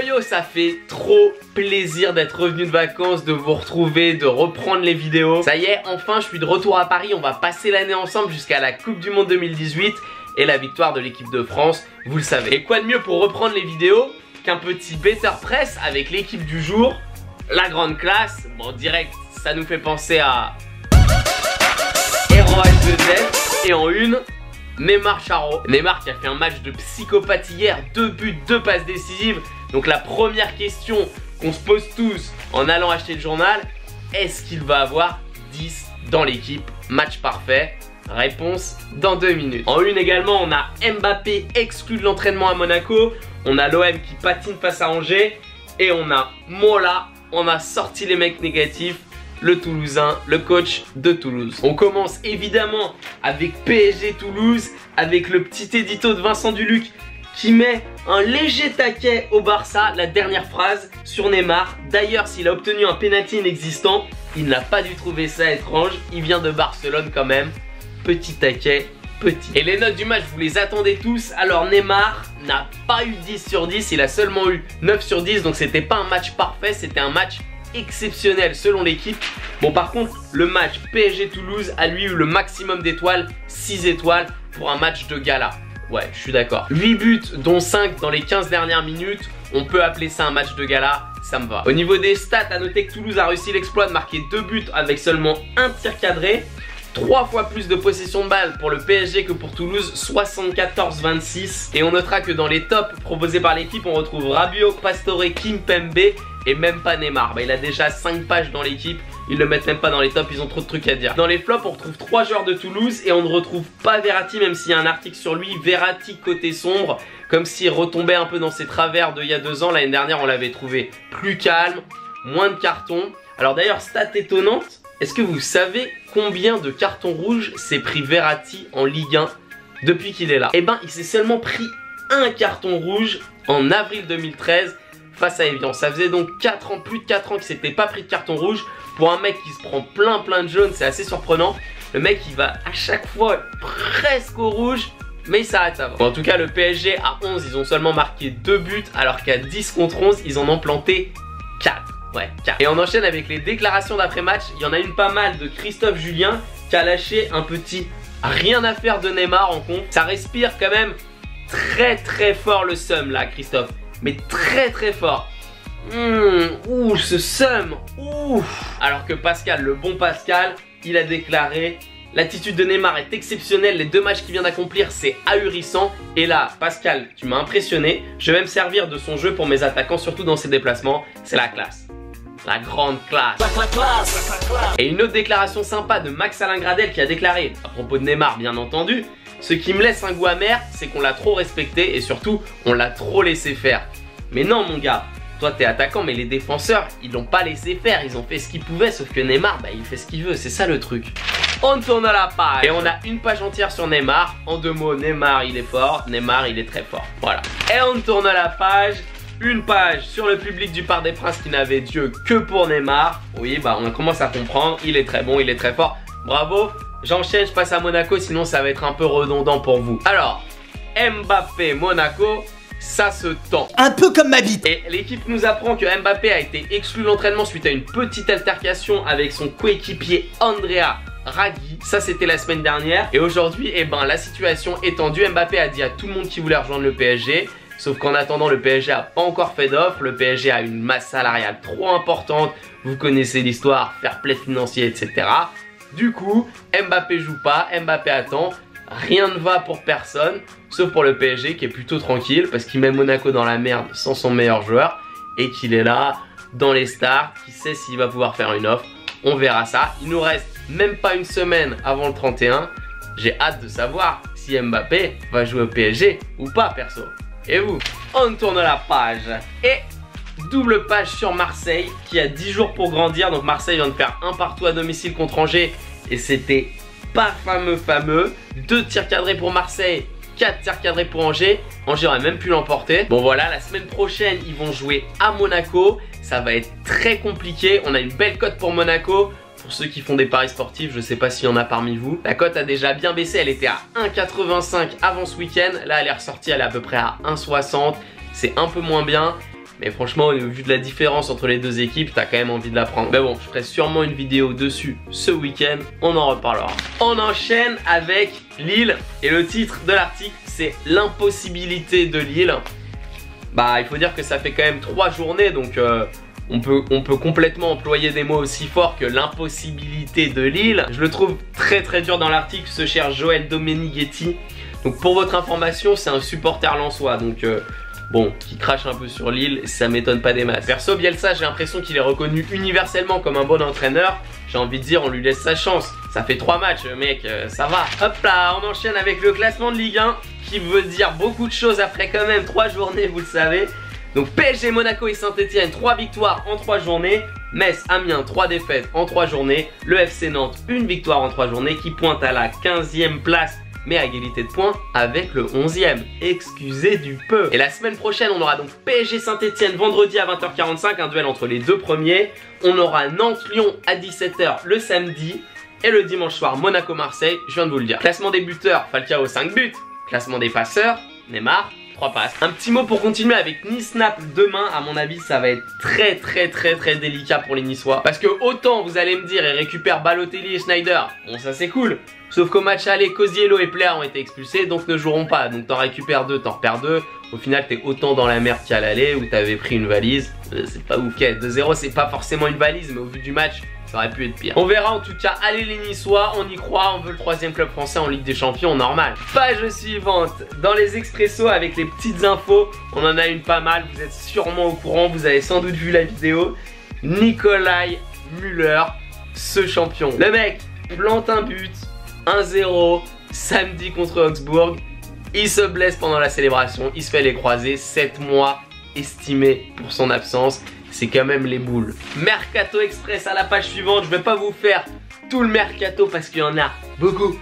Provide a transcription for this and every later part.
Yo, ça fait trop plaisir d'être revenu de vacances, de vous retrouver, de reprendre les vidéos. Ça y est, enfin je suis de retour à Paris, on va passer l'année ensemble jusqu'à la Coupe du Monde 2018 et la victoire de l'équipe de France, vous le savez. Et quoi de mieux pour reprendre les vidéos qu'un petit Better Press avec l'équipe du jour, la grande classe. Bon, direct, ça nous fait penser à Hero H2Z et en une, Neymar Charo. Neymar qui a fait un match de psychopathe hier, 2 buts, 2 passes décisives. Donc la première question qu'on se pose tous en allant acheter le journal, est-ce qu'il va avoir 10 dans l'équipe? Match parfait. Réponse dans 2 minutes. En une également, on a Mbappé exclu de l'entraînement à Monaco. On a l'OM qui patine face à Angers. Et on a Mola. On a sorti les mecs négatifs. Le Toulousain, le coach de Toulouse. On commence évidemment avec PSG Toulouse, avec le petit édito de Vincent Duluc qui met un léger taquet au Barça, la dernière phrase sur Neymar. D'ailleurs, s'il a obtenu un penalty inexistant, il n'a pas dû trouver ça étrange. Il vient de Barcelone quand même. Petit taquet, petit. Et les notes du match, vous les attendez tous. Alors Neymar n'a pas eu 10 sur 10, il a seulement eu 9 sur 10. Donc c'était pas un match parfait, c'était un match exceptionnel selon l'équipe. Bon, par contre, le match PSG Toulouse a lui eu le maximum d'étoiles, 6 étoiles pour un match de gala. Ouais, je suis d'accord. 8 buts dont 5 dans les 15 dernières minutes. On peut appeler ça un match de gala, ça me va. Au niveau des stats, à noter que Toulouse a réussi l'exploit de marquer 2 buts avec seulement un tir cadré. 3 fois plus de possession de balle pour le PSG que pour Toulouse, 74-26. Et on notera que dans les tops proposés par l'équipe, on retrouve Rabiot, Pastore, Kimpembe et même pas Neymar. Bah, il a déjà 5 pages dans l'équipe, ils le mettent même pas dans les tops, ils ont trop de trucs à dire. Dans les flops, on retrouve 3 joueurs de Toulouse et on ne retrouve pas Verratti, même s'il y a un article sur lui. Verratti côté sombre, comme s'il retombait un peu dans ses travers d'il y a 2 ans. L'année dernière, on l'avait trouvé plus calme, moins de cartons. Alors d'ailleurs, stat étonnante, est-ce que vous savez combien de cartons rouges s'est pris Verratti en Ligue 1 depuis qu'il est là? Eh ben, il s'est seulement pris un carton rouge en avril 2013 face à Evian. Ça faisait donc 4 ans, plus de 4 ans qu'il s'était pas pris de carton rouge. Pour un mec qui se prend plein de jaunes, c'est assez surprenant. Le mec, il va à chaque fois presque au rouge, mais il s'arrête avant. Bon, en tout cas, le PSG à 11, ils ont seulement marqué 2 buts, alors qu'à 10 contre 11, ils en ont planté 4. Ouais, 4. Et on enchaîne avec les déclarations d'après-match. Il y en a une pas mal de Christophe Julien qui a lâché un petit rien à faire de Neymar en compte. Ça respire quand même très fort le seum là, Christophe. Mais très fort. Ouh, ce seum. Ouh. Alors que Pascal, le bon Pascal, il a déclaré: l'attitude de Neymar est exceptionnelle, les 2 matchs qu'il vient d'accomplir, c'est ahurissant. Et là, Pascal, tu m'as impressionné. Je vais me servir de son jeu pour mes attaquants, surtout dans ses déplacements. C'est la classe. La grande classe. Et une autre déclaration sympa de Max-Alain Gradel qui a déclaré, à propos de Neymar bien entendu: ce qui me laisse un goût amer, c'est qu'on l'a trop respecté et surtout, on l'a trop laissé faire. Mais non mon gars, toi t'es attaquant, mais les défenseurs, ils l'ont pas laissé faire, ils ont fait ce qu'ils pouvaient, sauf que Neymar, bah il fait ce qu'il veut, c'est ça le truc. On tourne à la page. Et on a une page entière sur Neymar. En 2 mots, Neymar il est fort, Neymar il est très fort. Voilà. Et on tourne à la page. Une page sur le public du Parc des Princes qui n'avait Dieu que pour Neymar. Oui, bah on commence à comprendre, il est très bon, il est très fort. Bravo. J'enchaîne, je passe à Monaco, sinon ça va être un peu redondant pour vous. Alors, Mbappé, Monaco, ça se tend. Un peu comme ma bite. Et l'équipe nous apprend que Mbappé a été exclu de l'entraînement suite à une petite altercation avec son coéquipier Andrea Raghi. Ça c'était la semaine dernière. Et aujourd'hui, eh ben, la situation est tendue. Mbappé a dit à tout le monde qui voulait rejoindre le PSG. Sauf qu'en attendant, le PSG a pas encore fait d'offre. Le PSG a une masse salariale trop importante. Vous connaissez l'histoire, fair play financier, etc. Du coup, Mbappé joue pas, Mbappé attend. Rien ne va pour personne, sauf pour le PSG qui est plutôt tranquille parce qu'il met Monaco dans la merde sans son meilleur joueur et qu'il est là dans les stars, qui sait s'il va pouvoir faire une offre. On verra ça. Il nous reste même pas une semaine avant le 31. J'ai hâte de savoir si Mbappé va jouer au PSG ou pas perso. Et vous? On tourne la page. Et double page sur Marseille qui a 10 jours pour grandir. Donc Marseille vient de faire 1 partout à domicile contre Angers et c'était pas fameux. 2 tirs cadrés pour Marseille, 4 tirs cadrés pour Angers. Angers aurait même pu l'emporter. Bon voilà, la semaine prochaine ils vont jouer à Monaco. Ça va être très compliqué. On a une belle cote pour Monaco. Pour ceux qui font des paris sportifs, je sais pas s'il y en a parmi vous. La cote a déjà bien baissé, elle était à 1,85 avant ce week-end. Là elle est ressortie, elle est à peu près à 1,60. c'est un peu moins bien. Mais franchement, au vu de la différence entre les deux équipes, t'as quand même envie de la prendre. Mais bon, je ferai sûrement une vidéo dessus ce week-end. On en reparlera. On enchaîne avec Lille. Et le titre de l'article, c'est l'impossibilité de Lille. Bah, il faut dire que ça fait quand même 3 journées. Donc, on peut complètement employer des mots aussi forts que l'impossibilité de Lille. Je le trouve très très dur dans l'article, ce cher Joël Domenighetti. Donc, pour votre information, c'est un supporter lensois. Donc... bon, qui crache un peu sur Lille, ça m'étonne pas des masses. Perso, Bielsa, j'ai l'impression qu'il est reconnu universellement comme un bon entraîneur. J'ai envie de dire, on lui laisse sa chance. Ça fait 3 matchs, mec, ça va. Hop là, on enchaîne avec le classement de Ligue 1, qui veut dire beaucoup de choses après quand même 3 journées, vous le savez. Donc PSG, Monaco et Saint-Etienne, 3 victoires en 3 journées. Metz, Amiens, 3 défaites en 3 journées. Le FC Nantes, 1 victoire en 3 journées, qui pointe à la 15e place. Mais à égalité de points avec le 11e. Excusez du peu. Et la semaine prochaine, on aura donc PSG Saint-Etienne vendredi à 20h45, un duel entre les 2 premiers. On aura Nantes-Lyon à 17h le samedi. Et le dimanche soir, Monaco-Marseille, je viens de vous le dire. Classement des buteurs, Falcao 5 buts. Classement des passeurs, Neymar 3 passes. Un petit mot pour continuer avec Nice-Naples demain. À mon avis, ça va être très délicat pour les Niçois. Parce que autant vous allez me dire, ils récupèrent Balotelli et Schneider. Bon, ça c'est cool. Sauf qu'au match aller, Cosiello et Plea ont été expulsés, donc ne joueront pas. Donc t'en récupères 2, t'en repères 2. Au final, t'es autant dans la merde qu'à l'aller où t'avais pris une valise. C'est pas ouf. Ok, 2-0, c'est pas forcément une valise, mais au vu du match, ça aurait pu être pire. On verra en tout cas. Allez les Niçois, on y croit. On veut le 3e club français en Ligue des Champions, normal. Page suivante. Dans les expressos avec les petites infos, on en a une pas mal. Vous êtes sûrement au courant, vous avez sans doute vu la vidéo. Nikolai Müller, ce champion. Le mec plante un but. 1-0 samedi contre Augsbourg. Il se blesse pendant la célébration. Il se fait les croisés. 7 mois estimés pour son absence. C'est quand même les boules. Mercato Express à la page suivante. Je vais pas vous faire tout le mercato parce qu'il y en a beaucoup.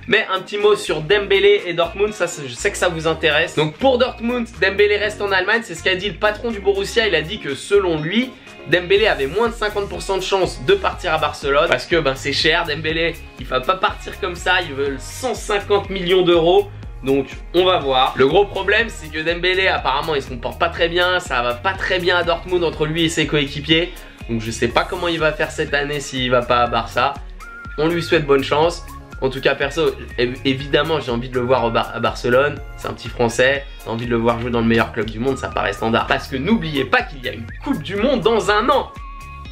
Mais un petit mot sur Dembélé et Dortmund. Ça, je sais que ça vous intéresse. Donc pour Dortmund, Dembélé reste en Allemagne. C'est ce qu'a dit le patron du Borussia. Il a dit que selon lui, Dembélé avait moins de 50% de chance de partir à Barcelone parce que c'est cher. Dembélé, il va pas partir comme ça. Ils veulent 150 millions d'euros. Donc on va voir. Le gros problème, c'est que Dembélé apparemment il se comporte pas très bien. Ça va pas très bien à Dortmund entre lui et ses coéquipiers. Donc je sais pas comment il va faire cette année s'il va pas à Barça. On lui souhaite bonne chance. En tout cas perso, évidemment j'ai envie de le voir à Barcelone. C'est un petit français, j'ai envie de le voir jouer dans le meilleur club du monde, ça paraît standard. Parce que n'oubliez pas qu'il y a une Coupe du Monde dans 1 an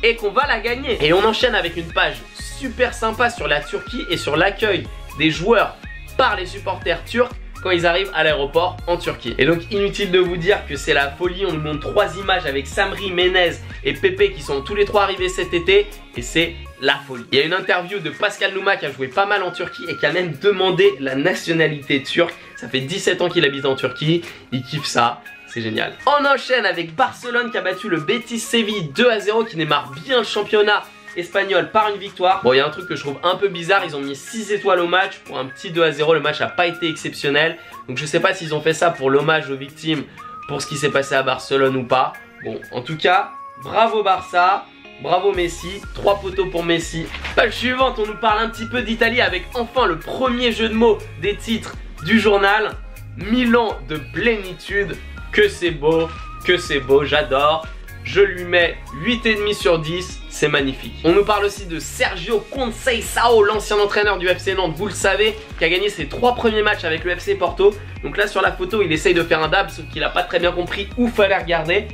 et qu'on va la gagner. Et on enchaîne avec une page super sympa sur la Turquie et sur l'accueil des joueurs par les supporters turcs quand ils arrivent à l'aéroport en Turquie. Et donc inutile de vous dire que c'est la folie. On nous montre 3 images avec Samri, Menez et Pepe qui sont tous les 3 arrivés cet été et c'est la folie. Il y a une interview de Pascal Nouma qui a joué pas mal en Turquie et qui a même demandé la nationalité turque. Ça fait 17 ans qu'il habite en Turquie, il kiffe ça. C'est génial. On enchaîne avec Barcelone qui a battu le Betis Séville 2-0, qui démarre bien le championnat espagnol par une victoire. Bon, il y a un truc que je trouve un peu bizarre, ils ont mis 6 étoiles au match pour un petit 2-0, le match n'a pas été exceptionnel. Donc je sais pas s'ils ont fait ça pour l'hommage aux victimes, pour ce qui s'est passé à Barcelone ou pas. Bon, en tout cas, bravo Barça, bravo Messi, 3 poteaux pour Messi. Page suivante, on nous parle un petit peu d'Italie avec enfin le premier jeu de mots des titres du journal. Milan de plénitude, que c'est beau, j'adore. Je lui mets 8,5 sur 10, c'est magnifique. On nous parle aussi de Sergio Conceição, l'ancien entraîneur du FC Nantes, vous le savez, qui a gagné ses 3 premiers matchs avec le FC Porto. Donc là sur la photo, il essaye de faire un dab, sauf qu'il n'a pas très bien compris où fallait regarder,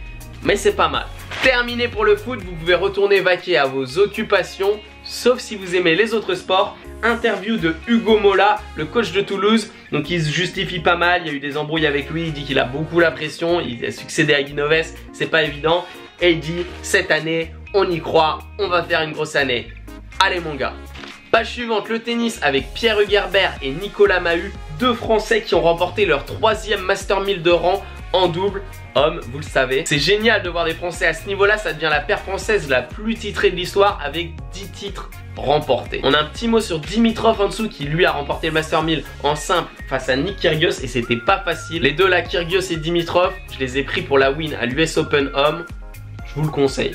mais c'est pas mal. Terminé pour le foot, vous pouvez retourner vaquer à vos occupations, sauf si vous aimez les autres sports. Interview de Hugo Mola, le coach de Toulouse. Donc il se justifie pas mal, il y a eu des embrouilles avec lui, il dit qu'il a beaucoup la pression, il a succédé à Guinoves, c'est pas évident. Et il dit, cette année, on y croit, on va faire une grosse année. Allez mon gars. Page suivante, le tennis avec Pierre Hugerbert et Nicolas Mahut, 2 Français qui ont remporté leur 3e Master 1000 de rang en double homme, vous le savez. C'est génial de voir des Français à ce niveau-là, ça devient la paire française la plus titrée de l'histoire avec 10 titres remportés. On a un petit mot sur Dimitrov en dessous qui lui a remporté le Master 1000 en simple face à Nick Kyrgios et c'était pas facile. Les deux là, Kyrgios et Dimitrov, je les ai pris pour la win à l'US Open Homme. Je vous le conseille.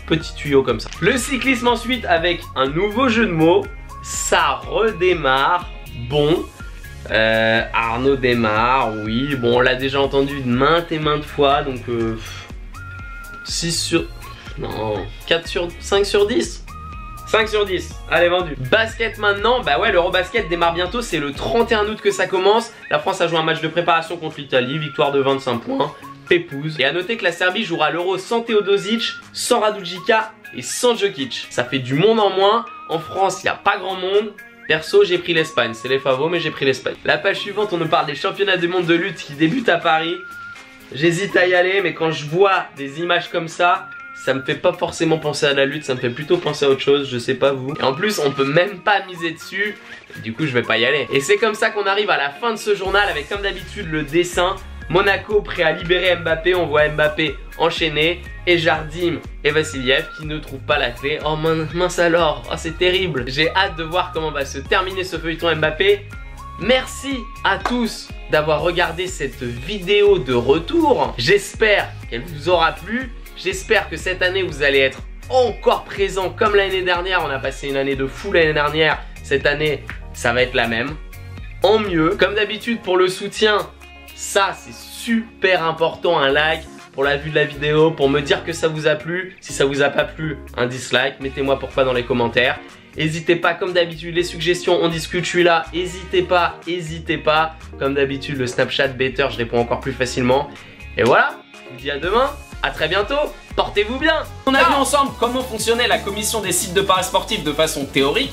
Petit tuyau comme ça. Le cyclisme ensuite avec un nouveau jeu de mots. Ça redémarre. Bon. Arnaud démarre, oui. Bon, on l'a déjà entendu maintes et maintes fois, donc 6 sur... Non, 5 sur 10. 5 sur 10, allez vendu. Basket maintenant, bah ouais, l'Eurobasket démarre bientôt, c'est le 31 août que ça commence. La France a joué un match de préparation contre l'Italie, victoire de 25 points, pépouze. Et à noter que la Serbie jouera l'Euro sans Teodosic, sans Radujica et sans Djokic. Ça fait du monde en moins, en France il n'y a pas grand monde. Perso, j'ai pris l'Espagne, c'est les favoris mais j'ai pris l'Espagne. La page suivante, on nous parle des championnats du monde de lutte qui débutent à Paris. J'hésite à y aller, mais quand je vois des images comme ça me fait pas forcément penser à la lutte, ça me fait plutôt penser à autre chose, je sais pas vous. Et en plus, on peut même pas miser dessus, du coup je vais pas y aller. Et c'est comme ça qu'on arrive à la fin de ce journal avec comme d'habitude le dessin. Monaco prêt à libérer Mbappé, on voit Mbappé enchaîné et Jardim et Vassiliev qui ne trouvent pas la clé. Oh mince alors, oh c'est terrible. J'ai hâte de voir comment va se terminer ce feuilleton Mbappé. Merci à tous d'avoir regardé cette vidéo de retour. J'espère qu'elle vous aura plu. J'espère que cette année vous allez être encore présent comme l'année dernière. On a passé une année de fou l'année dernière. Cette année, ça va être la même. En mieux. Comme d'habitude pour le soutien, ça c'est super important, un like pour la vue de la vidéo, pour me dire que ça vous a plu. Si ça vous a pas plu, un dislike, mettez-moi pourquoi dans les commentaires. N'hésitez pas, comme d'habitude, les suggestions, on discute, je suis là. N'hésitez pas. Comme d'habitude, le Snapchat better, je réponds encore plus facilement. Et voilà, je vous dis à demain, à très bientôt, portez-vous bien. On a vu ensemble comment fonctionnait la commission des sites de paris sportifs de façon théorique.